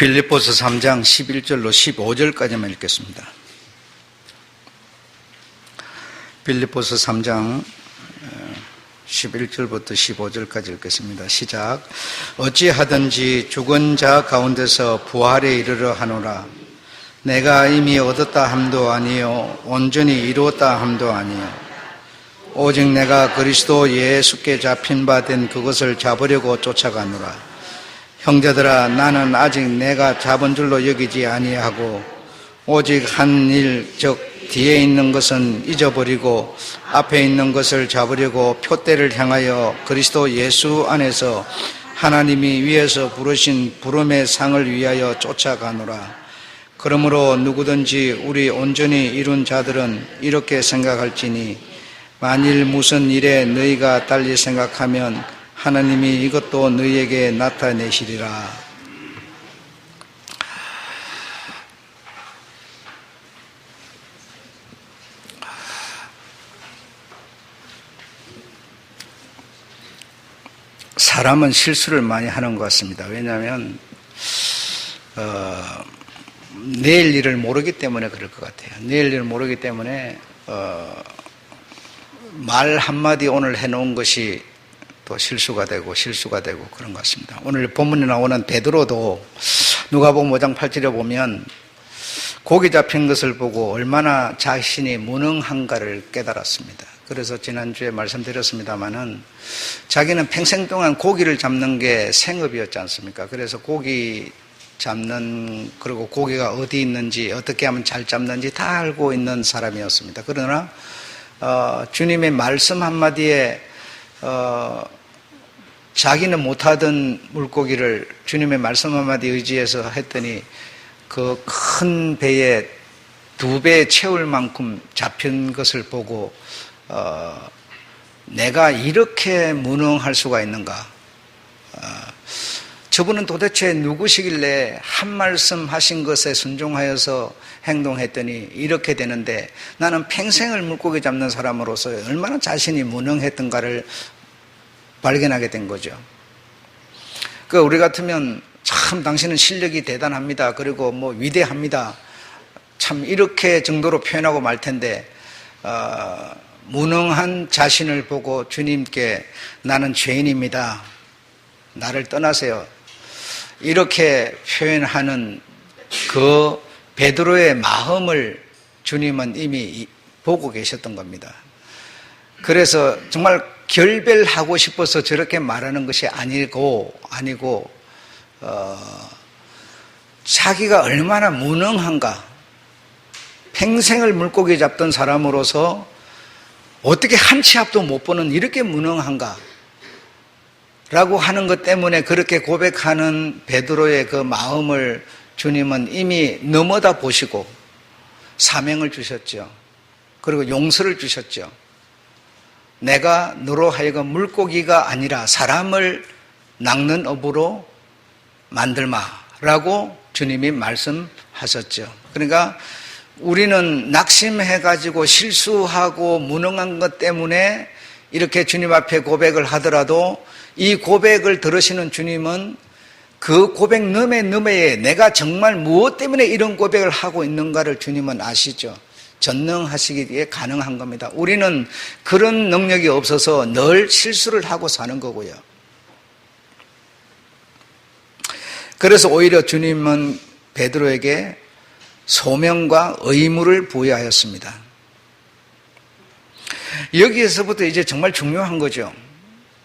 빌립보서 3장 11절로 15절까지만 읽겠습니다. 빌립보서 3장 11절부터 15절까지 읽겠습니다. 시작. 어찌하든지 죽은 자 가운데서 부활에 이르러 하노라. 내가 이미 얻었다 함도 아니요 온전히 이루었다 함도 아니요 오직 내가 그리스도 예수께 잡힌 바 된 그것을 잡으려고 쫓아가노라. 형제들아, 나는 아직 내가 잡은 줄로 여기지 아니하고 오직 한 일, 즉 뒤에 있는 것은 잊어버리고 앞에 있는 것을 잡으려고 표대를 향하여 그리스도 예수 안에서 하나님이 위에서 부르신 부름의 상을 위하여 쫓아가노라. 그러므로 누구든지 우리 온전히 이룬 자들은 이렇게 생각할지니 만일 무슨 일에 너희가 달리 생각하면 하나님이 이것도 너희에게 나타내시리라. 사람은 실수를 많이 하는 것 같습니다. 왜냐하면 내일 일을 모르기 때문에 그럴 것 같아요. 내일 일을 모르기 때문에 말 한마디 오늘 해놓은 것이 또 실수가 되고 그런 것 같습니다. 오늘 본문에 나오는 베드로도 누가복음 5장 8절에 보면 고기 잡힌 것을 보고 얼마나 자신이 무능한가를 깨달았습니다. 그래서 지난주에 말씀드렸습니다마는 자기는 평생 동안 고기를 잡는 게 생업이었지 않습니까? 그래서 고기 잡는, 그리고 고기가 어디 있는지 어떻게 하면 잘 잡는지 다 알고 있는 사람이었습니다. 그러나 주님의 말씀 한마디에 자기는 못하던 물고기를 주님의 말씀 한마디 의지해서 했더니 그 큰 배에 2배 채울 만큼 잡힌 것을 보고 내가 이렇게 무능할 수가 있는가? 저분은 도대체 누구시길래 한 말씀 하신 것에 순종하여서 행동했더니 이렇게 되는데 나는 평생을 물고기 잡는 사람으로서 얼마나 자신이 무능했던가를 발견하게 된 거죠. 우리 같으면 참 당신은 실력이 대단합니다. 그리고 위대합니다. 참 이렇게 정도로 표현하고 말 텐데 무능한 자신을 보고 주님께 나는 죄인입니다. 나를 떠나세요. 이렇게 표현하는 그 베드로의 마음을 주님은 이미 보고 계셨던 겁니다. 그래서 정말 결별하고 싶어서 저렇게 말하는 것이 아니고 자기가 얼마나 무능한가. 평생을 물고기 잡던 사람으로서 어떻게 한 치 앞도 못 보는 이렇게 무능한가 라고 하는 것 때문에 그렇게 고백하는 베드로의 그 마음을 주님은 이미 넘어다 보시고 사명을 주셨죠. 그리고 용서를 주셨죠. 내가 너로 하여금 물고기가 아니라 사람을 낚는 업으로 만들마라고 주님이 말씀하셨죠. 그러니까 우리는 낙심해가지고 실수하고 무능한 것 때문에 이렇게 주님 앞에 고백을 하더라도 이 고백을 들으시는 주님은 그 고백 너머에 내가 정말 무엇 때문에 이런 고백을 하고 있는가를 주님은 아시죠. 전능하시기에 가능한 겁니다. 우리는 그런 능력이 없어서 늘 실수를 하고 사는 거고요. 그래서 오히려 주님은 베드로에게 소명과 의무를 부여하였습니다. 여기에서부터 이제 정말 중요한 거죠.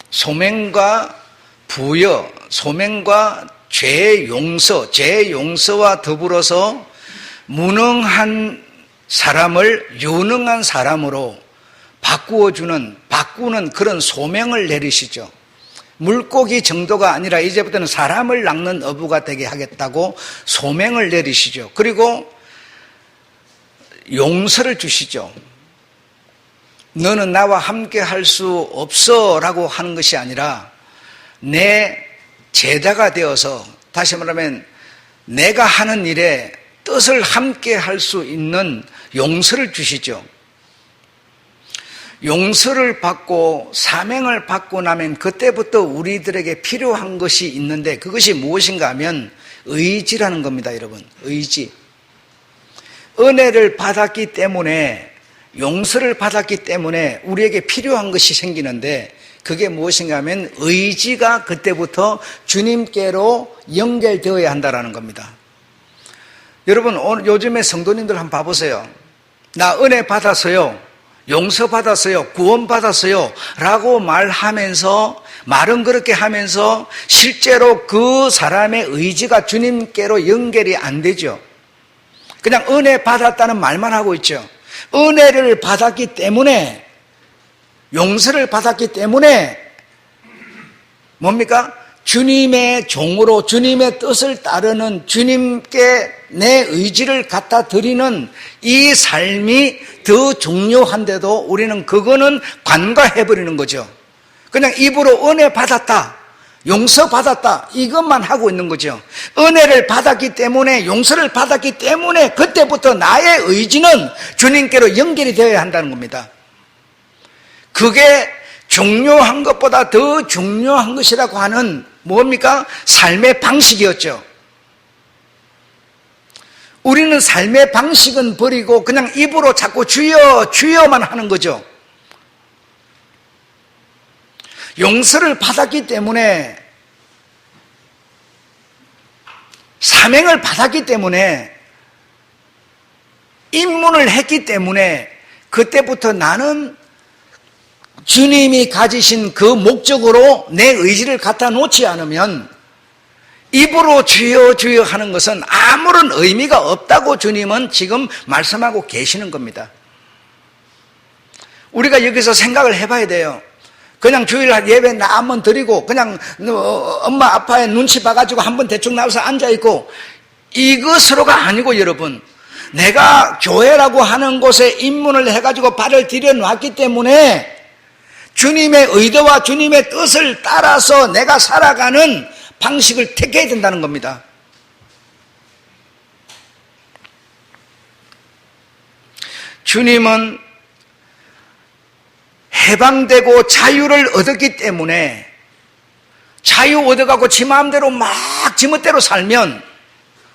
소명과 부여, 소명과 죄 용서와 더불어서 무능한 사람을 유능한 사람으로 바꾸는 그런 소명을 내리시죠. 물고기 정도가 아니라 이제부터는 사람을 낚는 어부가 되게 하겠다고 소명을 내리시죠. 그리고 용서를 주시죠. 너는 나와 함께 할 수 없어 라고 하는 것이 아니라 내 제자가 되어서, 다시 말하면 내가 하는 일에 뜻을 함께 할 수 있는 용서를 주시죠. 용서를 받고 사명을 받고 나면 그때부터 우리들에게 필요한 것이 있는데 그것이 무엇인가 하면 의지라는 겁니다, 여러분. 의지. 은혜를 받았기 때문에, 용서를 받았기 때문에 우리에게 필요한 것이 생기는데, 그게 무엇인가 하면 의지가 그때부터 주님께로 연결되어야 한다는 겁니다. 여러분, 요즘에 성도님들 한번 봐보세요. 나 은혜 받았어요, 용서 받았어요, 구원 받았어요 라고 말은 그렇게 하면서 실제로 그 사람의 의지가 주님께로 연결이 안 되죠. 그냥 은혜 받았다는 말만 하고 있죠. 은혜를 받았기 때문에, 용서를 받았기 때문에 뭡니까? 주님의 종으로 주님의 뜻을 따르는, 주님께 내 의지를 갖다 드리는 이 삶이 더 중요한데도 우리는 그거는 간과해버리는 거죠. 그냥 입으로 은혜 받았다, 용서 받았다, 이것만 하고 있는 거죠. 은혜를 받았기 때문에, 용서를 받았기 때문에 그때부터 나의 의지는 주님께로 연결이 되어야 한다는 겁니다. 그게 중요한 것보다 더 중요한 것이라고 하는 뭡니까? 삶의 방식이었죠. 우리는 삶의 방식은 버리고 그냥 입으로 자꾸 주여 주여만 하는 거죠. 용서를 받았기 때문에, 사명을 받았기 때문에, 입문을 했기 때문에 그때부터 나는 주님이 가지신 그 목적으로 내 의지를 갖다 놓지 않으면 입으로 주여 주여 하는 것은 아무런 의미가 없다고 주님은 지금 말씀하고 계시는 겁니다. 우리가 여기서 생각을 해봐야 돼요. 그냥 주일날 예배 나 한번 드리고 그냥 엄마 아빠의 눈치 봐가지고 한번 대충 나와서 앉아있고, 이것으로가 아니고, 여러분, 내가 교회라고 하는 곳에 입문을 해가지고 발을 들여놨기 때문에 주님의 의도와 주님의 뜻을 따라서 내가 살아가는 방식을 택해야 된다는 겁니다. 주님은 해방되고 자유를 얻었기 때문에, 자유 얻어가고 지 마음대로 막 지멋대로 살면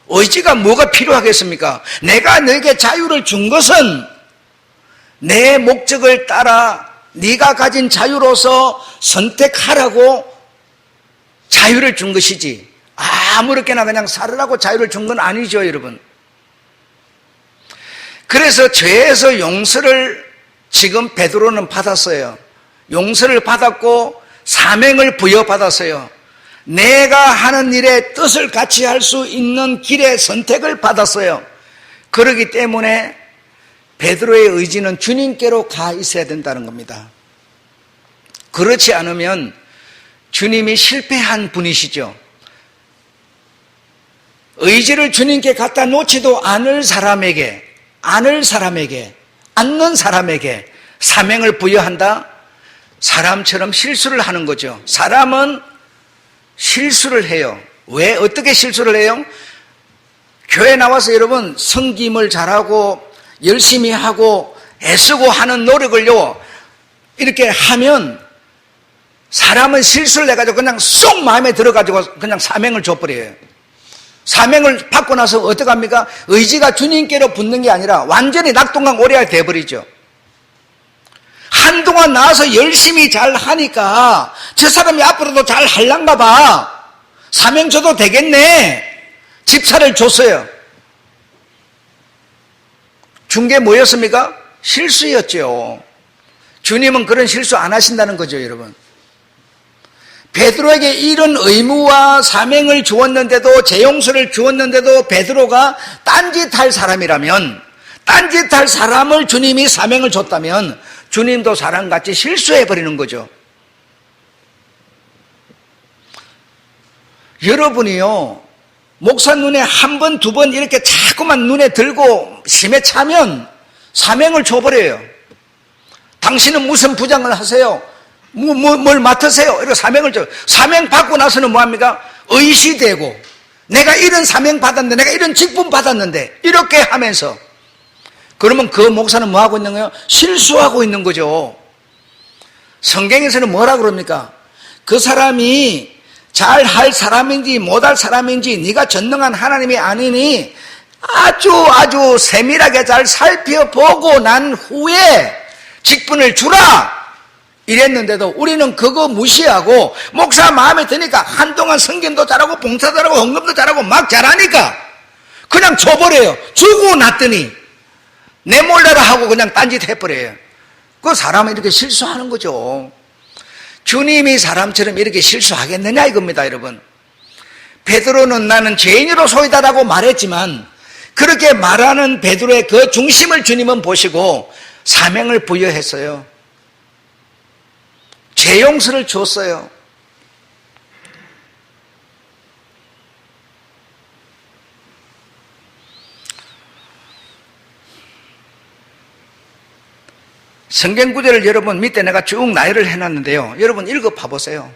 의지가 뭐가 필요하겠습니까? 내가 너에게 자유를 준 것은 내 목적을 따라 네가 가진 자유로서 선택하라고 자유를 준 것이지, 아무렇게나 그냥 살으라고 자유를 준 건 아니죠, 여러분. 그래서 죄에서 용서를 지금 베드로는 받았어요. 용서를 받았고 사명을 부여받았어요. 내가 하는 일에 뜻을 같이 할 수 있는 길의 선택을 받았어요. 그렇기 때문에 베드로의 의지는 주님께로 가 있어야 된다는 겁니다. 그렇지 않으면 주님이 실패한 분이시죠. 의지를 주님께 갖다 놓지도 않는 사람에게 사명을 부여한다? 사람처럼 실수를 하는 거죠. 사람은 실수를 해요. 왜? 어떻게 실수를 해요? 교회 나와서 여러분 섬김을 잘하고 열심히 하고 애쓰고 하는 노력을요, 이렇게 하면 사람은 실수를 해가지고 그냥 쏙 마음에 들어가지고 그냥 사명을 줘버려요. 사명을 받고 나서 어떡합니까? 의지가 주님께로 붙는 게 아니라 완전히 낙동강 오리알 돼버리죠. 한동안 나와서 열심히 잘 하니까 저 사람이 앞으로도 잘 할란가 봐, 사명 줘도 되겠네, 집사를 줬어요. 준 게 뭐였습니까? 실수였죠. 주님은 그런 실수 안 하신다는 거죠, 여러분. 베드로에게 이런 의무와 사명을 주었는데도, 재용서를 주었는데도 베드로가 딴짓할 사람이라면, 딴짓할 사람을 주님이 사명을 줬다면 주님도 사람같이 실수해버리는 거죠. 여러분이요, 목사 눈에 한 번, 두 번 이렇게 자꾸만 눈에 들고 심에 차면 사명을 줘버려요. 당신은 무슨 부장을 하세요? 뭘 맡으세요? 이렇게 사명을 줘. 사명 받고 나서는 뭐합니까? 의시되고, 내가 이런 사명 받았는데, 내가 이런 직분 받았는데, 이렇게 하면서, 그러면 그 목사는 뭐 하고 있는 거예요? 실수하고 있는 거죠. 성경에서는 뭐라 그럽니까? 그 사람이 잘할 사람인지 못할 사람인지 네가 전능한 하나님이 아니니 아주 세밀하게 잘 살펴보고 난 후에 직분을 주라 이랬는데도 우리는 그거 무시하고 목사 마음에 드니까 한동안 성경도 잘하고 봉사도 잘하고 헌금도 잘하고 막 잘하니까 그냥 줘버려요. 주고 났더니 내 몰라라 하고 그냥 딴짓 해버려요. 그 사람은 이렇게 실수하는 거죠. 주님이 사람처럼 이렇게 실수하겠느냐 이겁니다, 여러분. 베드로는 나는 죄인으로소이다라고 말했지만 그렇게 말하는 베드로의 그 중심을 주님은 보시고 사명을 부여했어요. 죄 용서를 줬어요. 성경 구절을 여러분 밑에 내가 쭉 나열을 해놨는데요. 여러분 읽어봐 보세요.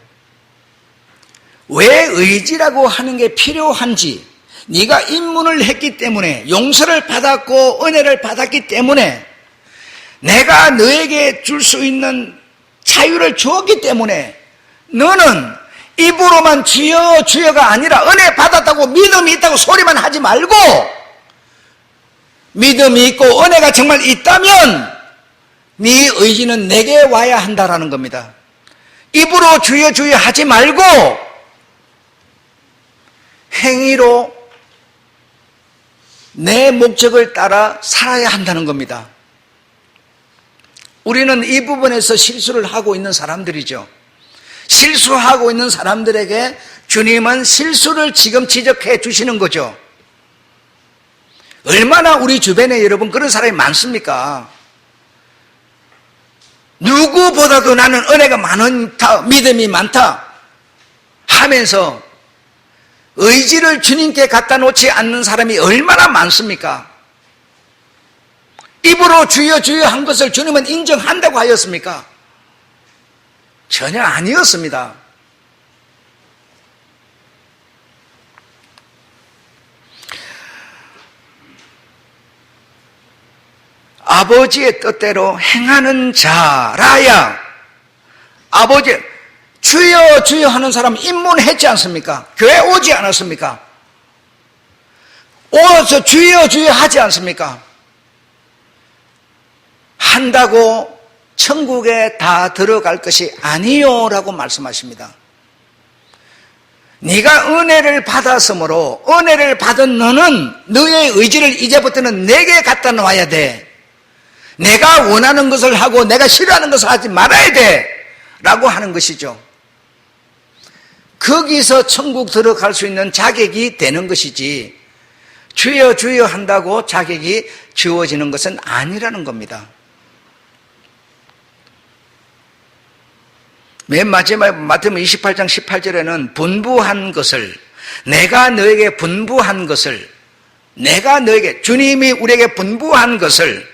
왜 의지라고 하는 게 필요한지, 네가 입문을 했기 때문에, 용서를 받았고 은혜를 받았기 때문에, 내가 너에게 줄 수 있는 자유를 주었기 때문에 너는 입으로만 주여 주여가 아니라 은혜 받았다고 믿음이 있다고 소리만 하지 말고 믿음이 있고 은혜가 정말 있다면 네 의지는 내게 와야 한다라는 겁니다. 입으로 주여 주여 하지 말고 행위로 내 목적을 따라 살아야 한다는 겁니다. 우리는 이 부분에서 실수를 하고 있는 사람들이죠. 실수하고 있는 사람들에게 주님은 실수를 지금 지적해 주시는 거죠. 얼마나 우리 주변에 여러분 그런 사람이 많습니까? 누구보다도 나는 은혜가 많다, 믿음이 많다 하면서 의지를 주님께 갖다 놓지 않는 사람이 얼마나 많습니까? 입으로 주여 주여 한 것을 주님은 인정한다고 하였습니까? 전혀 아니었습니다. 아버지의 뜻대로 행하는 자라야 아버지 주여 주여 하는 사람 입문했지 않습니까? 교회 오지 않았습니까? 오서 주여 주여 하지 않습니까? 한다고 천국에 다 들어갈 것이 아니요라고 말씀하십니다. 네가 은혜를 받았으므로 은혜를 받은 너는 너의 의지를 이제부터는 내게 갖다 놓아야 돼. 내가 원하는 것을 하고 내가 싫어하는 것을 하지 말아야 돼 라고 하는 것이죠. 거기서 천국 들어갈 수 있는 자격이 되는 것이지 주여 주여 한다고 자격이 주어지는 것은 아니라는 겁니다. 맨 마지막 마태복음 28장 18절에는 분부한 것을, 내가 너에게 분부한 것을, 내가 너에게, 주님이 우리에게 분부한 것을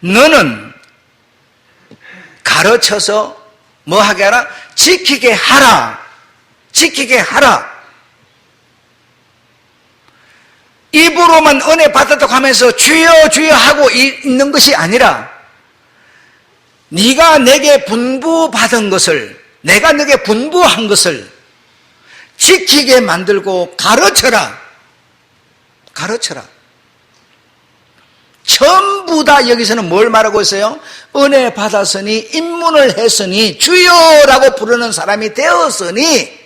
너는 가르쳐서 뭐 하게 하라? 지키게 하라. 지키게 하라. 입으로만 은혜 받았다고 하면서 주여 주여 하고 있는 것이 아니라 네가 내게 분부받은 것을, 내가 내게 분부한 것을 지키게 만들고 가르쳐라. 가르쳐라. 전부 다 여기서는 뭘 말하고 있어요? 은혜 받았으니, 입문을 했으니, 주여라고 부르는 사람이 되었으니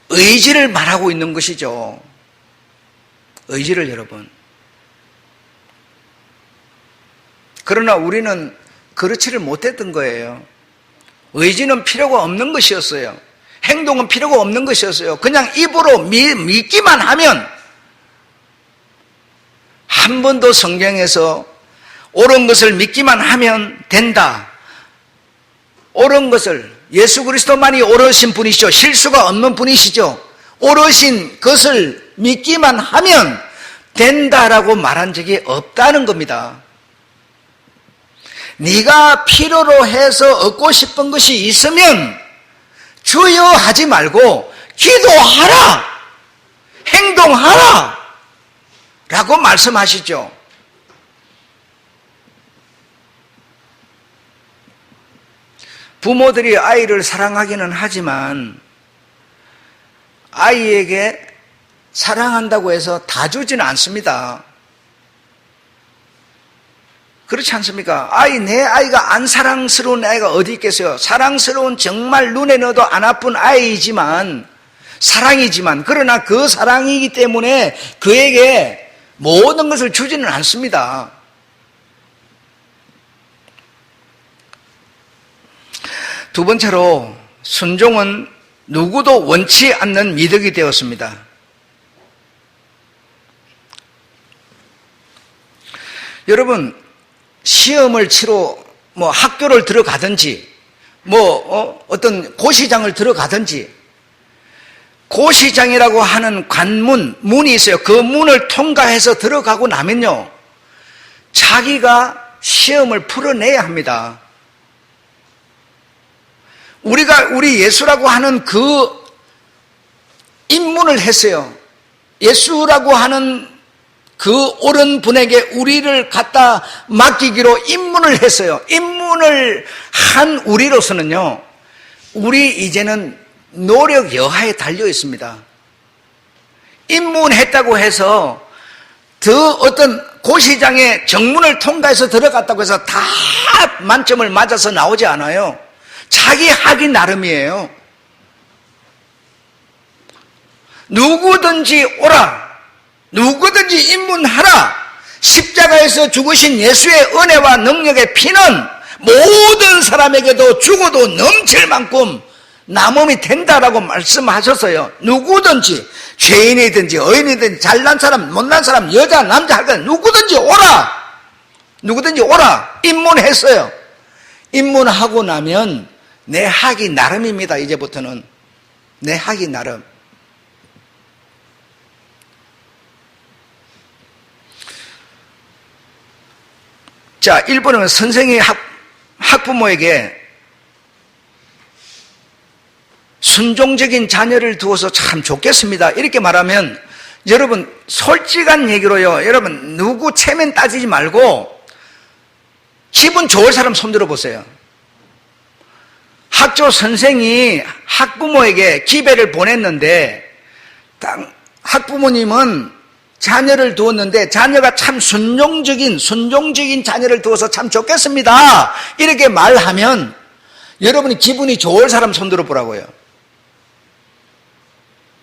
의지를 말하고 있는 것이죠. 의지를 여러분. 그러나 우리는 그렇지를 못했던 거예요. 의지는 필요가 없는 것이었어요. 행동은 필요가 없는 것이었어요. 그냥 입으로 믿기만 하면, 한 번도 성경에서 옳은 것을 믿기만 하면 된다. 옳은 것을, 예수 그리스도만이 옳으신 분이시죠. 실수가 없는 분이시죠. 옳으신 것을 믿기만 하면 된다라고 말한 적이 없다는 겁니다. 네가 필요로 해서 얻고 싶은 것이 있으면 주여 하지 말고 기도하라, 행동하라 라고 말씀하시죠. 부모들이 아이를 사랑하기는 하지만 아이에게 사랑한다고 해서 다 주지는 않습니다. 그렇지 않습니까? 내 아이가 안 사랑스러운 아이가 어디 있겠어요? 사랑스러운, 정말 눈에 넣어도 안 아픈 아이이지만, 사랑이지만, 그러나 그 사랑이기 때문에 그에게 모든 것을 주지는 않습니다. 두 번째로, 순종은 누구도 원치 않는 미덕이 되었습니다. 여러분, 시험을 치러 학교를 들어가든지 어떤 고시장을 들어가든지, 고시장이라고 하는 관문, 문이 있어요. 그 문을 통과해서 들어가고 나면요, 자기가 시험을 풀어내야 합니다. 우리 예수라고 하는 그 입문을 했어요. 예수라고 하는 그 옳은 분에게 우리를 갖다 맡기기로 입문을 했어요. 입문을 한 우리로서는요, 우리 이제는 노력 여하에 달려 있습니다. 입문했다고 해서 어떤 고시장의 정문을 통과해서 들어갔다고 해서 다 만점을 맞아서 나오지 않아요. 자기 하기 나름이에요. 누구든지 오라, 누구든지 입문하라. 십자가에서 죽으신 예수의 은혜와 능력의 피는 모든 사람에게도 죽어도 넘칠 만큼 남음이 된다라고 말씀하셨어요. 누구든지, 죄인이든지 의인이든지 잘난 사람 못난 사람, 여자 남자 할거 누구든지 오라, 누구든지 오라. 입문했어요. 입문하고 나면 내 하기 나름입니다. 이제부터는 내 하기 나름. 자, 1번은 선생이 학부모에게 순종적인 자녀를 두어서 참 좋겠습니다. 이렇게 말하면, 여러분, 솔직한 얘기로요, 여러분, 누구 체면 따지지 말고 기분 좋을 사람 손들어 보세요. 학교 선생이 학부모에게 기배를 보냈는데, 학부모님은 자녀를 두었는데, 자녀가 참 순종적인 자녀를 두어서 참 좋겠습니다, 이렇게 말하면 여러분이 기분이 좋을 사람 손들어 보라고요.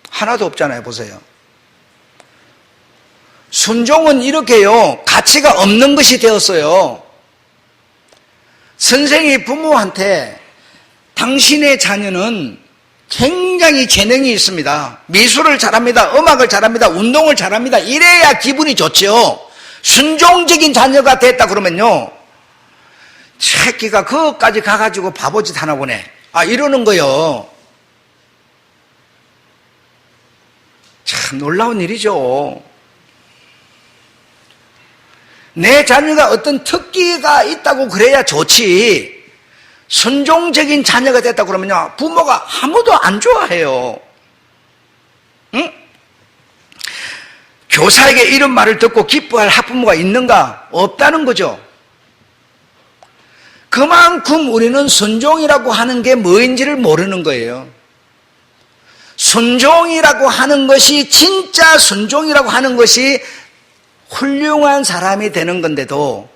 하나도 없잖아요. 보세요. 순종은 이렇게요, 가치가 없는 것이 되었어요. 선생이 부모한테 당신의 자녀는 굉장히 재능이 있습니다, 미술을 잘합니다, 음악을 잘합니다, 운동을 잘합니다, 이래야 기분이 좋죠. 순종적인 자녀가 됐다 그러면요, 새끼가 그것까지 가가지고 바보짓 하나 보네, 이러는 거요. 참 놀라운 일이죠. 내 자녀가 어떤 특기가 있다고 그래야 좋지, 순종적인 자녀가 됐다고 그러면요, 부모가 아무도 안 좋아해요. 응? 교사에게 이런 말을 듣고 기뻐할 학부모가 있는가? 없다는 거죠. 그만큼 우리는 순종이라고 하는 게 뭐인지를 모르는 거예요. 순종이라고 하는 것이, 진짜 순종이라고 하는 것이 훌륭한 사람이 되는 건데도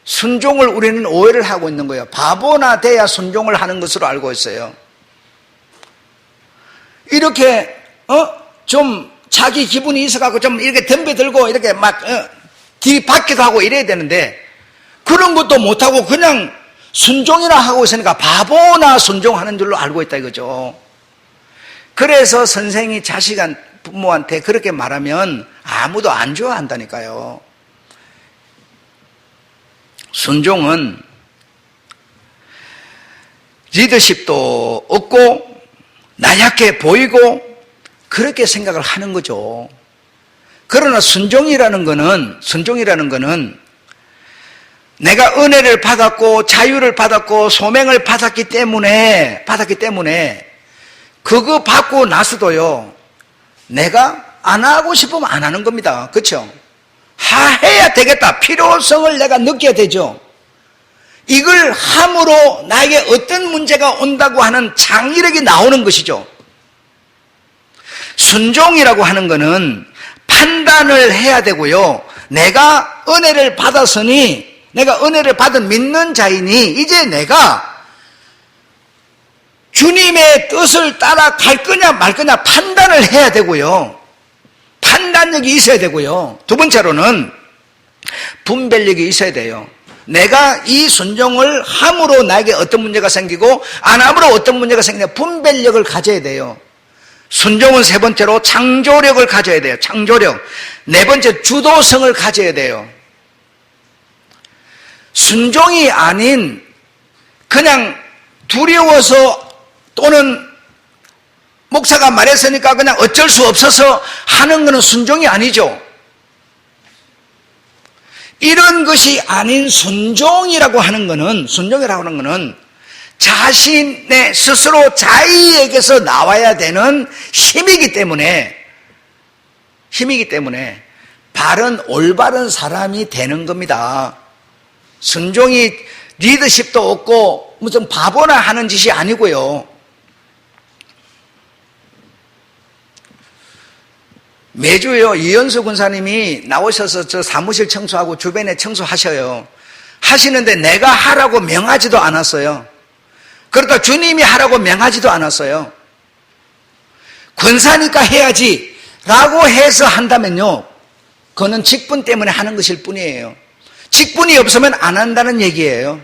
순종을 우리는 오해를 하고 있는 거예요. 바보나 돼야 순종을 하는 것으로 알고 있어요. 이렇게 좀 자기 기분이 있어갖고 좀 이렇게 덤벼들고 이렇게 막 뒤바퀴도 하고 이래야 되는데, 그런 것도 못하고 그냥 순종이라 하고 있으니까 바보나 순종하는 줄로 알고 있다 이거죠. 그래서 선생이 부모한테 그렇게 말하면 아무도 안 좋아한다니까요. 순종은 리더십도 없고 나약해 보이고 그렇게 생각을 하는 거죠. 그러나 순종이라는 거는 내가 은혜를 받았고 자유를 받았고 소명을 받았기 때문에 그거 받고 나서도요, 내가 안 하고 싶으면 안 하는 겁니다. 그렇죠? 해야 되겠다, 필요성을 내가 느껴야 되죠. 이걸 함으로 나에게 어떤 문제가 온다고 하는 창의력이 나오는 것이죠. 순종이라고 하는 것은 판단을 해야 되고요. 내가 은혜를 받았으니, 내가 은혜를 받은 믿는 자이니 이제 내가 주님의 뜻을 따라갈 거냐 말 거냐 판단을 해야 되고요. 판단력이 있어야 되고요. 두 번째로는 분별력이 있어야 돼요. 내가 이 순종을 함으로 나에게 어떤 문제가 생기고 안 함으로 어떤 문제가 생기냐 분별력을 가져야 돼요. 순종은 세 번째로 창조력을 가져야 돼요. 창조력. 네 번째 주도성을 가져야 돼요. 순종이 아닌 그냥 두려워서 또는 목사가 말했으니까 그냥 어쩔 수 없어서 하는 것은 순종이 아니죠. 이런 것이 아닌 순종이라고 하는 것은 자신의 스스로 자의에게서 나와야 되는 힘이기 때문에 바른 올바른 사람이 되는 겁니다. 순종이 리더십도 없고 무슨 바보나 하는 짓이 아니고요. 매주요 이현수 군사님이 나오셔서 저 사무실 청소하고 주변에 청소하셔요. 하시는데 내가 하라고 명하지도 않았어요. 그러다 주님이 하라고 명하지도 않았어요. 권사니까 해야지 라고 해서 한다면요, 그거는 직분 때문에 하는 것일 뿐이에요. 직분이 없으면 안 한다는 얘기예요.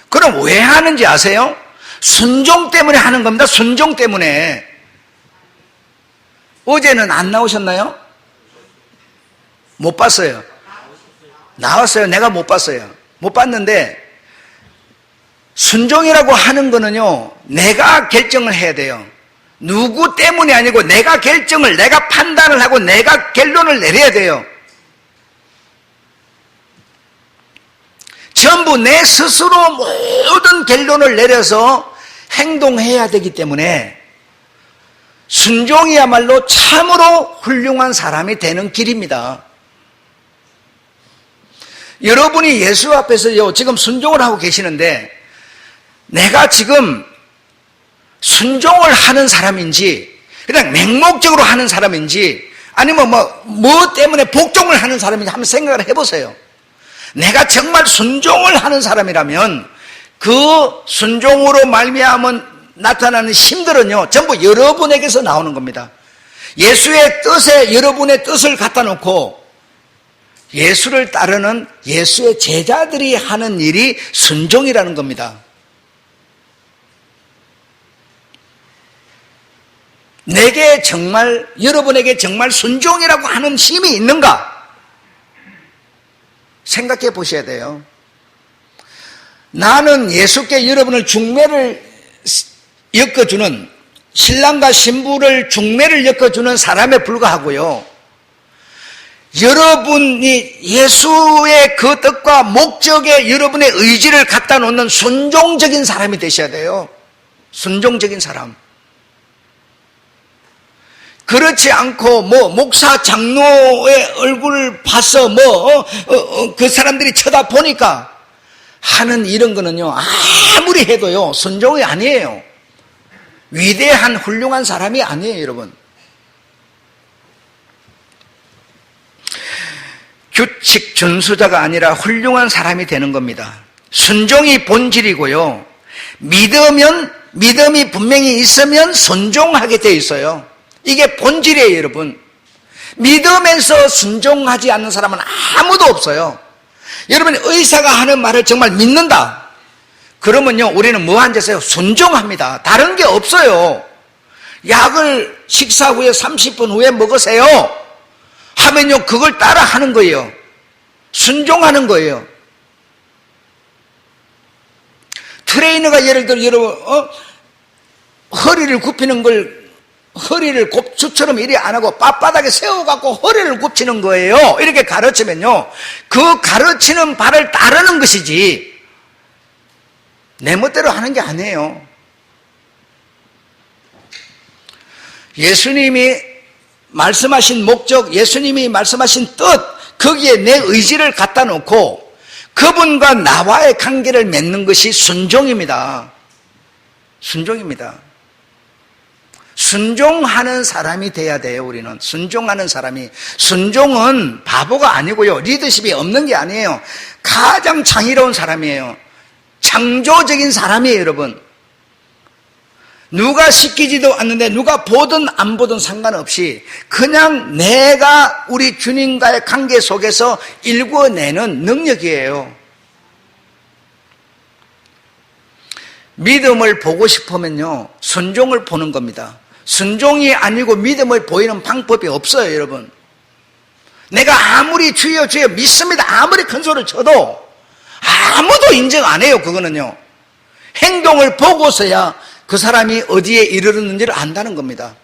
그럼 왜 하는지 아세요? 순종 때문에 하는 겁니다. 순종 때문에. 어제는 안 나오셨나요? 못 봤어요. 나왔어요. 내가 못 봤어요. 못 봤는데 순종이라고 하는 거는요, 내가 결정을 해야 돼요. 누구 때문이 아니고 내가 결정을, 내가 판단을 하고 내가 결론을 내려야 돼요. 전부 내 스스로 모든 결론을 내려서 행동해야 되기 때문에 순종이야말로 참으로 훌륭한 사람이 되는 길입니다. 여러분이 예수 앞에서요, 지금 순종을 하고 계시는데 내가 지금 순종을 하는 사람인지 그냥 맹목적으로 하는 사람인지 아니면 뭐 때문에 복종을 하는 사람인지 한번 생각을 해보세요. 내가 정말 순종을 하는 사람이라면 그 순종으로 말미암은 나타나는 힘들은요, 전부 여러분에게서 나오는 겁니다. 예수의 뜻에 여러분의 뜻을 갖다 놓고 예수를 따르는 예수의 제자들이 하는 일이 순종이라는 겁니다. 내게 정말, 여러분에게 정말 순종이라고 하는 힘이 있는가? 생각해 보셔야 돼요. 나는 예수께 여러분을 중매를 엮어주는, 신랑과 신부를 중매를 엮어주는 사람에 불과하고요, 여러분이 예수의 그 뜻과 목적에 여러분의 의지를 갖다 놓는 순종적인 사람이 되셔야 돼요. 순종적인 사람. 그렇지 않고 목사 장로의 얼굴을 봐서 그 사람들이 쳐다보니까 하는 이런 거는요, 아무리 해도요 순종이 아니에요. 위대한 훌륭한 사람이 아니에요. 여러분, 규칙 준수자가 아니라 훌륭한 사람이 되는 겁니다. 순종이 본질이고요, 믿음이 분명히 있으면 순종하게 돼 있어요. 이게 본질이에요. 여러분, 믿으면서 순종하지 않는 사람은 아무도 없어요. 여러분이 의사가 하는 말을 정말 믿는다 그러면요, 우리는 뭐 앉아서요? 순종합니다. 다른 게 없어요. 약을 식사 후에 30분 후에 먹으세요 하면요, 그걸 따라 하는 거예요. 순종하는 거예요. 트레이너가 예를 들어 여러분 허리를 굽히는 걸, 허리를 곱추처럼 이리 안 하고 빳빳하게 세워갖고 허리를 굽히는 거예요. 이렇게 가르치면요, 그 가르치는 바를 따르는 것이지 내 멋대로 하는 게 아니에요. 예수님이 말씀하신 목적, 예수님이 말씀하신 뜻, 거기에 내 의지를 갖다 놓고 그분과 나와의 관계를 맺는 것이 순종입니다. 순종입니다. 순종하는 사람이 돼야 돼요. 우리는 순종하는 사람이. 순종은 바보가 아니고요, 리더십이 없는 게 아니에요. 가장 창의로운 사람이에요. 창조적인 사람이에요. 여러분, 누가 시키지도 않는데 누가 보든 안 보든 상관없이 그냥 내가 우리 주님과의 관계 속에서 일궈내는 능력이에요. 믿음을 보고 싶으면요, 순종을 보는 겁니다. 순종이 아니고 믿음을 보이는 방법이 없어요. 여러분, 내가 아무리 주여 주여 믿습니다 아무리 큰 소리를 쳐도 아무도 인정 안 해요. 그거는요, 행동을 보고서야 그 사람이 어디에 이르렀는지를 안다는 겁니다.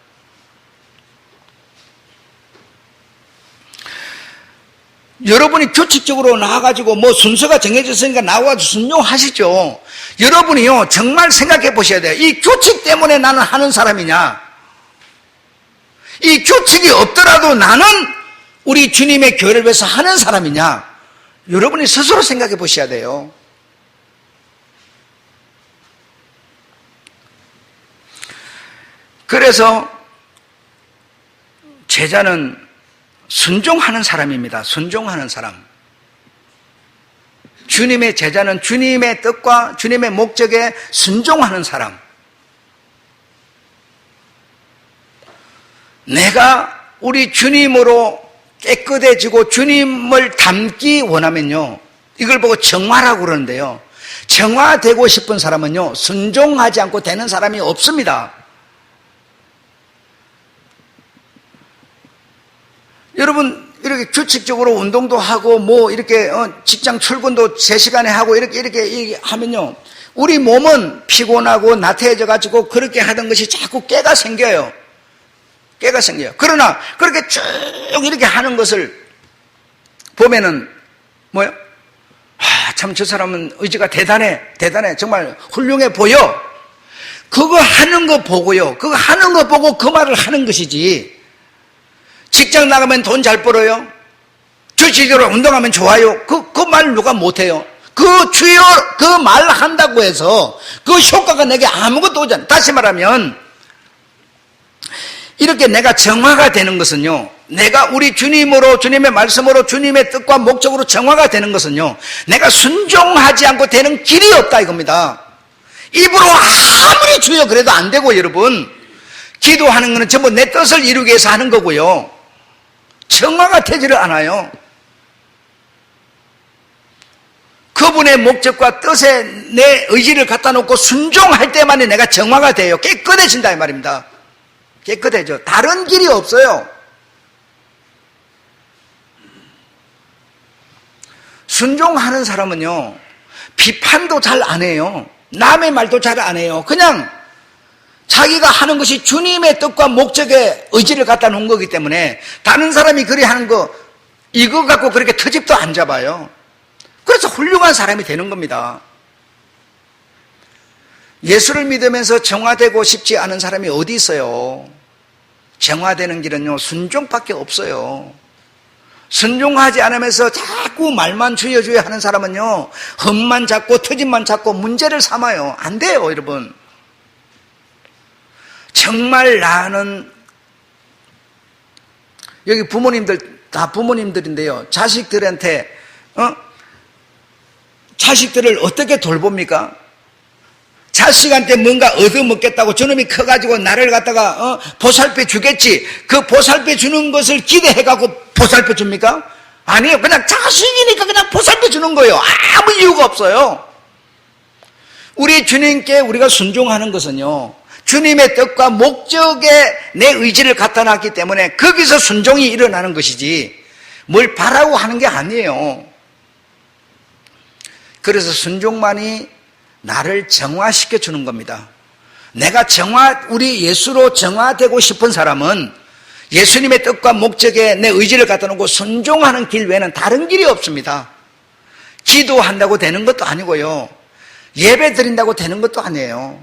여러분이 규칙적으로 나와가지고 뭐 순서가 정해졌으니까 나와가지고 순종하시죠. 여러분이요, 정말 생각해 보셔야 돼요. 이 규칙 때문에 나는 하는 사람이냐, 이 규칙이 없더라도 나는 우리 주님의 교회를 위해서 하는 사람이냐, 여러분이 스스로 생각해 보셔야 돼요. 그래서 제자는 순종하는 사람입니다. 순종하는 사람. 주님의 제자는 주님의 뜻과 주님의 목적에 순종하는 사람. 내가 우리 주님으로 깨끗해지고 주님을 닮기 원하면요, 이걸 보고 정화라고 그러는데요, 정화되고 싶은 사람은요, 순종하지 않고 되는 사람이 없습니다. 여러분, 이렇게 규칙적으로 운동도 하고 뭐 이렇게 직장 출근도 제 시간에 하고 이렇게 하면요, 우리 몸은 피곤하고 나태해져 가지고 그렇게 하던 것이 자꾸 깨가 생겨요. 깨가 생겨요. 그러나 그렇게 쭉 이렇게 하는 것을 보면은 뭐요? 참 저 사람은 의지가 대단해 정말 훌륭해 보여. 그거 하는 거 보고요, 그거 하는 거 보고 그 말을 하는 것이지, 직장 나가면 돈 잘 벌어요, 주식으로 운동하면 좋아요, 그 말 누가 못해요? 그 주요 그 말 한다고 해서 그 효과가 내게 아무것도 오지 않아요. 다시 말하면 이렇게 내가 정화가 되는 것은요, 내가 우리 주님으로, 주님의 말씀으로, 주님의 뜻과 목적으로 정화가 되는 것은요, 내가 순종하지 않고 되는 길이 없다 이겁니다. 입으로 아무리 주여 그래도 안 되고, 여러분, 기도하는 것은 전부 내 뜻을 이루기 위해서 하는 거고요, 정화가 되지를 않아요. 그분의 목적과 뜻에 내 의지를 갖다 놓고 순종할 때만이 내가 정화가 돼요. 깨끗해진다 이 말입니다. 깨끗해져. 다른 길이 없어요. 순종하는 사람은요, 비판도 잘 안 해요. 남의 말도 잘 안 해요. 그냥 자기가 하는 것이 주님의 뜻과 목적에 의지를 갖다 놓은 거기 때문에 다른 사람이 그리 하는 거 이거 갖고 그렇게 트집도 안 잡아요. 그래서 훌륭한 사람이 되는 겁니다. 예수를 믿으면서 정화되고 싶지 않은 사람이 어디 있어요? 정화되는 길은요, 순종밖에 없어요. 순종하지 않으면서 자꾸 말만 주여 주여 하는 사람은요, 흠만 잡고 트집만 잡고 문제를 삼아요. 안 돼요, 여러분. 정말 나는, 여기 부모님들 다 부모님들인데요, 자식들한테 자식들을 어떻게 돌봅니까? 자식한테 뭔가 얻어먹겠다고 저놈이 커가지고 나를 갖다가 보살펴 주겠지, 그 보살펴 주는 것을 기대해가지고 보살펴 줍니까? 아니에요. 그냥 자식이니까 그냥 보살펴 주는 거예요. 아무 이유가 없어요. 우리 주님께 우리가 순종하는 것은요, 주님의 뜻과 목적에 내 의지를 갖다 놨기 때문에 거기서 순종이 일어나는 것이지 뭘 바라고 하는 게 아니에요. 그래서 순종만이 나를 정화시켜 주는 겁니다. 내가 우리 예수로 정화되고 싶은 사람은 예수님의 뜻과 목적에 내 의지를 갖다 놓고 순종하는 길 외에는 다른 길이 없습니다. 기도한다고 되는 것도 아니고요, 예배 드린다고 되는 것도 아니에요.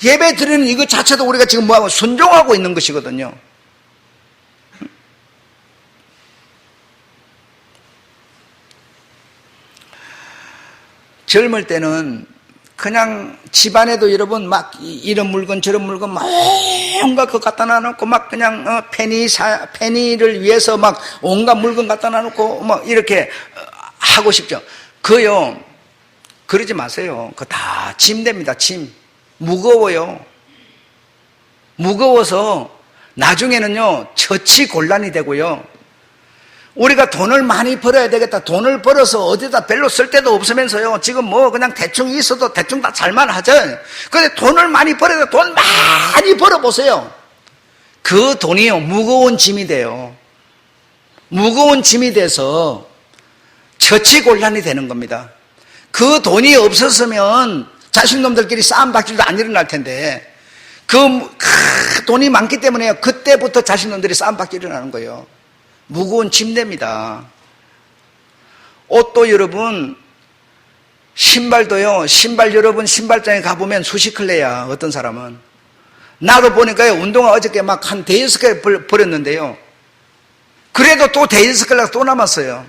예배 드리는 이것 자체도 우리가 지금 뭐하고 순종하고 있는 것이거든요. 젊을 때는 그냥 집안에도 여러분 막 이런 물건 저런 물건 막 온갖 거 갖다 놔놓고 막 그냥 페니를 위해서 막 온갖 물건 갖다 놔놓고 막 이렇게 하고 싶죠. 그요 그러지 마세요. 그거 다 짐됩니다. 짐 무거워요. 무거워서 나중에는요 처치곤란이 되고요. 우리가 돈을 많이 벌어야 되겠다. 돈을 벌어서 어디다 별로 쓸 데도 없으면서요. 지금 뭐 그냥 대충 있어도 대충 다 잘만 하죠. 그런데 돈을 많이 벌어야 돼. 돈 많이 벌어보세요. 그 돈이요. 무거운 짐이 돼요. 무거운 짐이 돼서 처치곤란이 되는 겁니다. 그 돈이 없었으면 자식놈들끼리 싸움박질도 안 일어날 텐데 그 돈이 많기 때문에 그때부터 자식놈들이 싸움박질 일어나는 거예요. 무거운 짐됩니다. 옷도 여러분 신발도요. 신발 여러분 신발장에 가보면 수십 켤레야. 어떤 사람은 나도 보니까요. 운동화 어저께 막 한 대여섯 개 버렸는데요. 그래도 또 대여섯 켤레가 또 남았어요.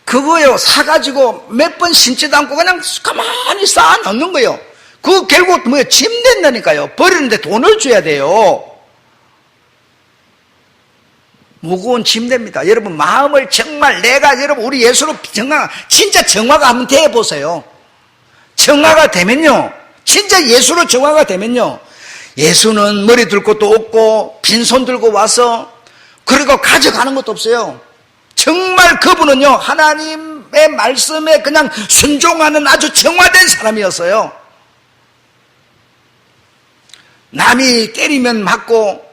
그거요 사가지고 몇 번 신지도 않고 그냥 가만히 쌓아놓는 거예요. 그거 결국 뭐예요? 짐 된다니까요. 버리는데 돈을 줘야 돼요. 무거운 짐 됩니다. 여러분 마음을 정말 내가 여러분 우리 예수로 진짜 정화가 한번 되어보세요. 정화가 되면요 진짜 예수로 정화가 되면요 예수는 머리 들 것도 없고 빈손 들고 와서 그리고 가져가는 것도 없어요. 정말 그분은요 하나님의 말씀에 그냥 순종하는 아주 정화된 사람이었어요. 남이 때리면 맞고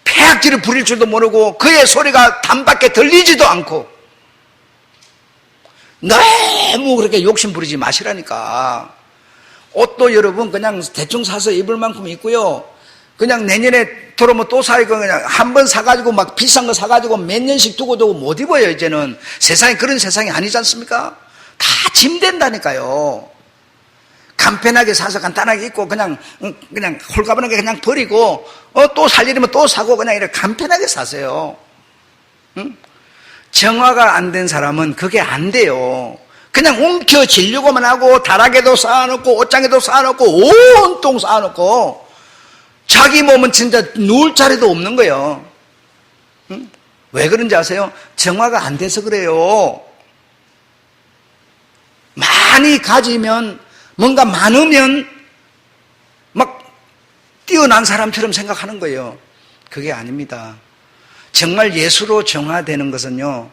폐악질을 부릴 줄도 모르고 그의 소리가 담밖에 들리지도 않고 너무 그렇게 욕심 부리지 마시라니까. 옷도 여러분 그냥 대충 사서 입을 만큼 입고요. 그냥 내년에 들어오면 또 사이고 그냥 한 번 사가지고 막 비싼 거 사가지고 몇 년씩 두고 못 입어요. 이제는 세상이 그런 세상이 아니지 않습니까? 다 짐된다니까요. 간편하게 사서 간단하게 입고 그냥 홀가분하게 그냥 버리고 또 살 일이면 또 사고 그냥 이렇게 간편하게 사세요. 응? 정화가 안 된 사람은 그게 안 돼요. 그냥 움켜쥐려고만 하고 다락에도 쌓아놓고 옷장에도 쌓아놓고 온통 쌓아놓고 자기 몸은 진짜 누울 자리도 없는 거예요. 응? 왜 그런지 아세요? 정화가 안 돼서 그래요. 많이 가지면 뭔가 많으면 막 뛰어난 사람처럼 생각하는 거예요. 그게 아닙니다. 정말 예수로 정화되는 것은요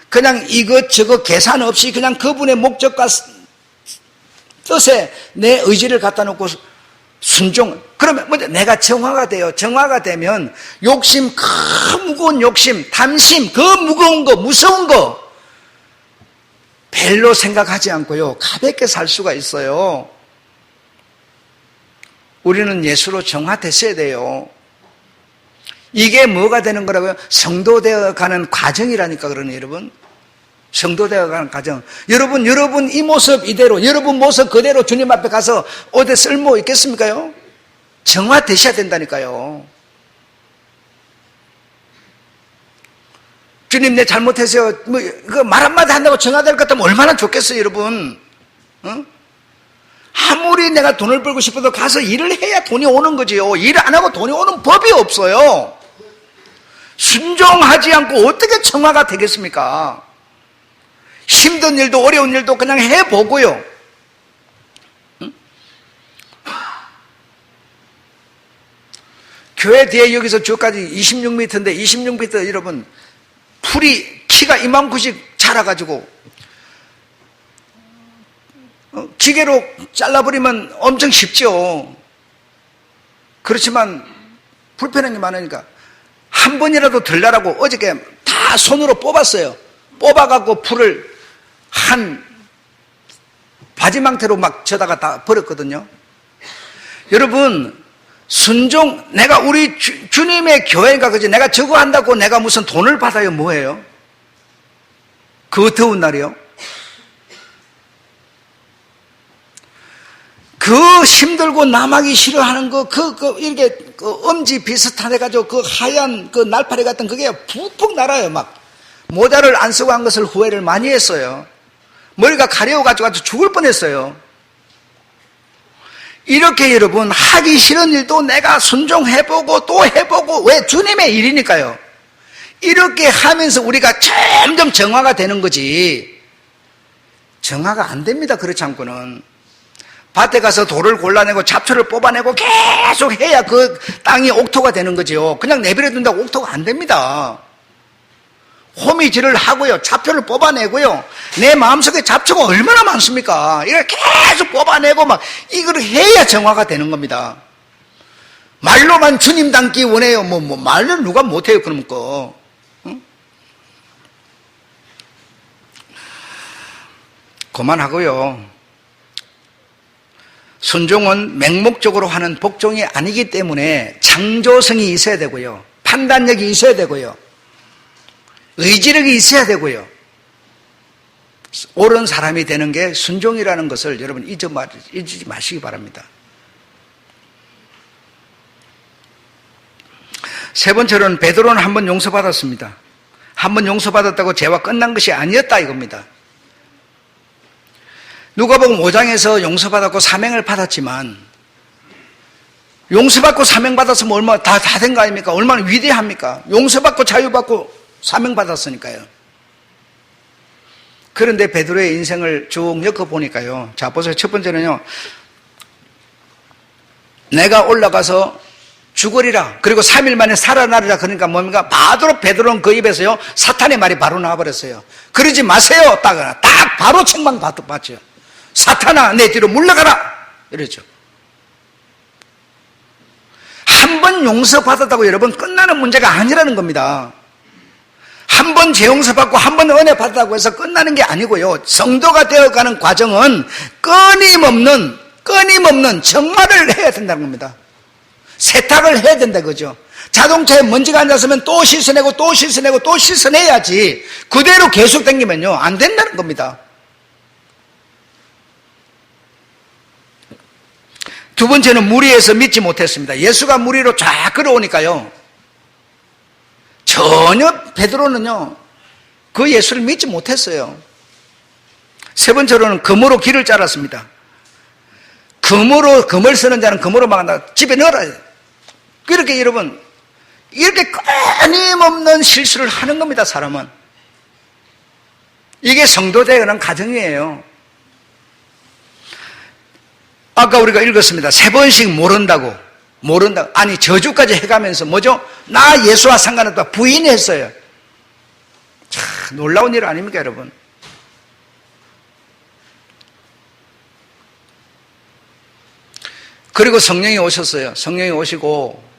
그냥 이것저것 계산 없이 그냥 그분의 목적과 뜻에 내 의지를 갖다 놓고 순종. 그러면 먼저 내가 정화가 돼요. 정화가 되면 욕심, 그 무거운 욕심, 탐심, 그 무거운 거, 무서운 거 별로 생각하지 않고요 가볍게 살 수가 있어요. 우리는 예수로 정화됐어야 돼요. 이게 뭐가 되는 거라고요? 성도 되어가는 과정이라니까. 그러네 여러분. 성도 되어가는 과정. 여러분 이 모습 이대로 여러분 모습 그대로 주님 앞에 가서 어디 쓸모 있겠습니까요? 정화되셔야 된다니까요. 주님 내 잘못했어요. 그 말 한마디 한다고 정화될 것 같으면 얼마나 좋겠어요 여러분. 어? 아무리 내가 돈을 벌고 싶어도 가서 일을 해야 돈이 오는 거지요. 일 안 하고 돈이 오는 법이 없어요. 순종하지 않고 어떻게 정화가 되겠습니까? 힘든 일도 어려운 일도 그냥 해보고요. 응? 교회 뒤에 여기서 저까지 26m인데 26m 여러분 풀이 키가 이만큼씩 자라가지고 기계로 잘라버리면 엄청 쉽죠. 그렇지만 불편한 게 많으니까 한 번이라도 덜 나라고 어저께 다 손으로 뽑았어요. 뽑아갖고 풀을 한 바지망태로 막 저다가 다 버렸거든요. 여러분 순종, 내가 우리 주님의 교회가 그지 내가 저거 한다고 내가 무슨 돈을 받아요? 뭐예요? 그 더운 날이요? 그 힘들고 남하기 싫어하는 이렇게 엄지 비슷한 해가지고 그 하얀 그 날파리 같은 그게 푹푹 날아요. 막 모자를 안 쓰고 한 것을 후회를 많이 했어요. 머리가 가려워가지고 죽을 뻔했어요. 이렇게 여러분 하기 싫은 일도 내가 순종해보고 또 해보고, 왜? 주님의 일이니까요. 이렇게 하면서 우리가 점점 정화가 되는 거지, 정화가 안 됩니다. 그렇지 않고는. 밭에 가서 돌을 골라내고 잡초를 뽑아내고 계속 해야 그 땅이 옥토가 되는 거죠. 그냥 내버려 둔다고 옥토가 안 됩니다. 호미질을 하고요, 잡초를 뽑아내고요. 내 마음속에 잡초가 얼마나 많습니까? 이걸 계속 뽑아내고 막 이걸 해야 정화가 되는 겁니다. 말로만 주님 닮기 원해요. 말을 누가 못해요, 그러면 거. 응? 그만하고요. 순종은 맹목적으로 하는 복종이 아니기 때문에 창조성이 있어야 되고요, 판단력이 있어야 되고요, 의지력이 있어야 되고요. 옳은 사람이 되는 게 순종이라는 것을 여러분 잊지 마시기 바랍니다. 세 번째로는 베드로는 한 번 용서받았습니다. 한 번 용서받았다고 죄와 끝난 것이 아니었다 이겁니다. 누가복음 5장에서 용서받았고 사명을 받았지만, 용서받고 사명받았으면 얼마나 다 된 거 아닙니까? 얼마나 위대합니까? 용서받고 자유받고 사명받았으니까요. 그런데 베드로의 인생을 쭉 엮어보니까요, 자 보세요. 첫 번째는요, 내가 올라가서 죽으리라, 그리고 3일 만에 살아나리라. 그러니까 뭡니까? 바로 베드로는 그 입에서요 사탄의 말이 바로 나와버렸어요. 그러지 마세요. 딱 바로 책망 받죠. 사탄아, 내 뒤로 물러가라, 이러죠. 한 번 용서받았다고 여러분 끝나는 문제가 아니라는 겁니다. 한 번 재용서받고 한 번 은혜 받았다고 해서 끝나는 게 아니고요, 성도가 되어가는 과정은 끊임없는 정화를 해야 된다는 겁니다. 세탁을 해야 된다, 그죠? 자동차에 먼지가 앉았으면 또 씻어내고 또 씻어내고 또 씻어내야지, 그대로 계속 당기면요 안 된다는 겁니다. 두 번째는 무리해서 믿지 못했습니다. 예수가 무리로 쫙 끌어오니까요, 전혀 베드로는요 그 예수를 믿지 못했어요. 세 번째로는 금으로 길을 잘랐습니다. 금을 쓰는 자는 금으로 막는다. 집에 넣어라. 그렇게 여러분, 이렇게 끊임없는 실수를 하는 겁니다, 사람은. 이게 성도 되어가는 과정이에요. 아까 우리가 읽었습니다. 3번씩 모른다고. 아니, 저주까지 해가면서 뭐죠? 나 예수와 상관없다 부인했어요. 참 놀라운 일 아닙니까, 여러분? 그리고 성령이 오셨어요. 성령이 오시고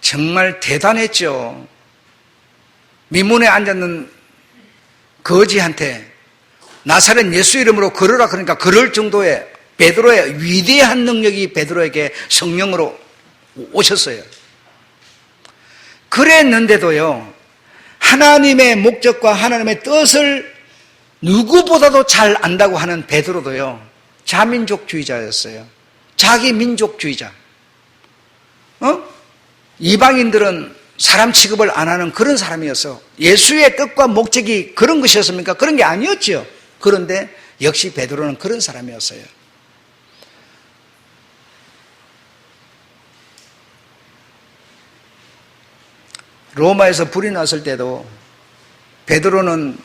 정말 대단했죠. 미문에 앉았는 거지한테 나사렛 예수 이름으로 걸으라 그러니까 걸을 정도의 베드로의 위대한 능력이 베드로에게 성령으로 오셨어요. 그랬는데도요, 하나님의 목적과 하나님의 뜻을 누구보다도 잘 안다고 하는 베드로도요 자민족주의자였어요. 자기 민족주의자. 이방인들은 사람 취급을 안 하는 그런 사람이었어. 예수의 뜻과 목적이 그런 것이었습니까? 그런 게 아니었죠. 그런데 역시 베드로는 그런 사람이었어요. 로마에서 불이 났을 때도 베드로는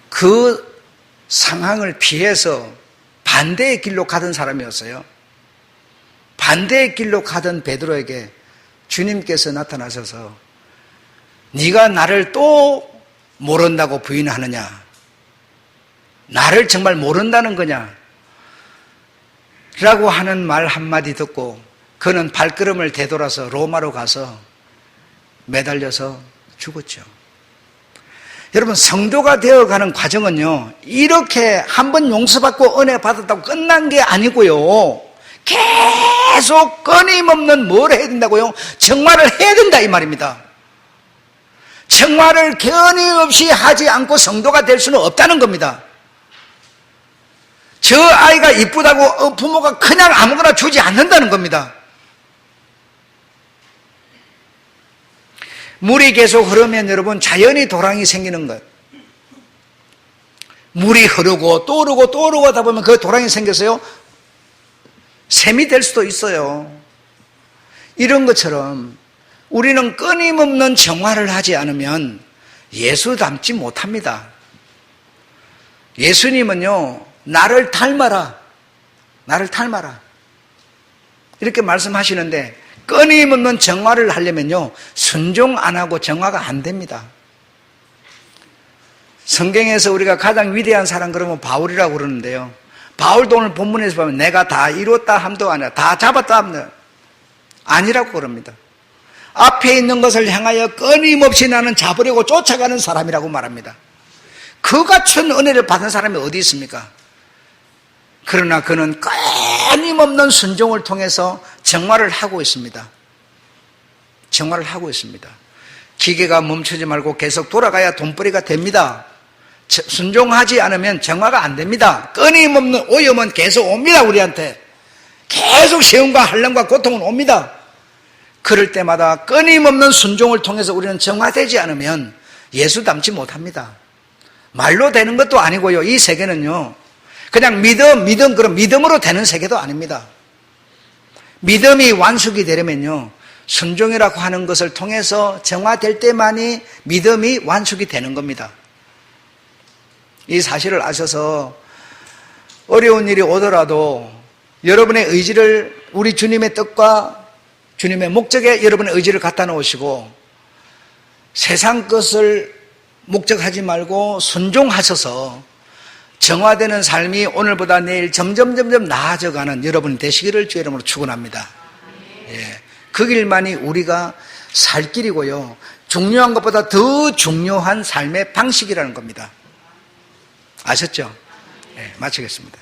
그 상황을 피해서 반대의 길로 가던 사람이었어요. 반대의 길로 가던 베드로에게 주님께서 나타나셔서 네가 나를 또 모른다고 부인하느냐? 나를 정말 모른다는 거냐? 라고 하는 말 한마디 듣고 그는 발걸음을 되돌아서 로마로 가서 매달려서 죽었죠. 여러분, 성도가 되어가는 과정은요 이렇게 한번 용서받고 은혜 받았다고 끝난 게 아니고요, 계속 끊임없는 뭘 해야 된다고요? 정화를 해야 된다 이 말입니다. 정화를 끊임없이 하지 않고 성도가 될 수는 없다는 겁니다. 저 아이가 이쁘다고 부모가 그냥 아무거나 주지 않는다는 겁니다. 물이 계속 흐르면 여러분 자연히 도랑이 생기는 것, 물이 흐르고 또 흐르고 또 흐르고 하다 보면 그 도랑이 생겨서요, 샘이 될 수도 있어요. 이런 것처럼 우리는 끊임없는 정화를 하지 않으면 예수 닮지 못합니다. 예수님은요, 나를 닮아라, 나를 닮아라 이렇게 말씀하시는데, 끊임없는 정화를 하려면요, 순종 안 하고 정화가 안 됩니다. 성경에서 우리가 가장 위대한 사람 그러면 바울이라고 그러는데요, 바울도 오늘 본문에서 보면 내가 다 이뤘다 함도 아니라 다 잡았다 함도 아니라고 그럽니다. 앞에 있는 것을 향하여 끊임없이 나는 잡으려고 쫓아가는 사람이라고 말합니다. 그 같은 은혜를 받은 사람이 어디 있습니까? 그러나 그는 끊임없는 순종을 통해서 정화를 하고 있습니다. 정화를 하고 있습니다. 기계가 멈추지 말고 계속 돌아가야 돈벌이가 됩니다. 순종하지 않으면 정화가 안 됩니다. 끊임없는 오염은 계속 옵니다. 우리한테 계속 시험과 환난과 고통은 옵니다. 그럴 때마다 끊임없는 순종을 통해서 우리는 정화되지 않으면 예수 닮지 못합니다. 말로 되는 것도 아니고요, 이 세계는요, 그냥 그런 믿음으로 되는 세계도 아닙니다. 믿음이 완숙이 되려면요, 순종이라고 하는 것을 통해서 정화될 때만이 믿음이 완숙이 되는 겁니다. 이 사실을 아셔서 어려운 일이 오더라도 여러분의 의지를 우리 주님의 뜻과 주님의 목적에 여러분의 의지를 갖다 놓으시고 세상 것을 목적하지 말고 순종하셔서 정화되는 삶이 오늘보다 내일 점점 나아져가는 여러분 되시기를 주의 이름으로 축원합니다. 예, 그 길만이 우리가 살 길이고요, 중요한 것보다 더 중요한 삶의 방식이라는 겁니다. 아셨죠? 예, 마치겠습니다.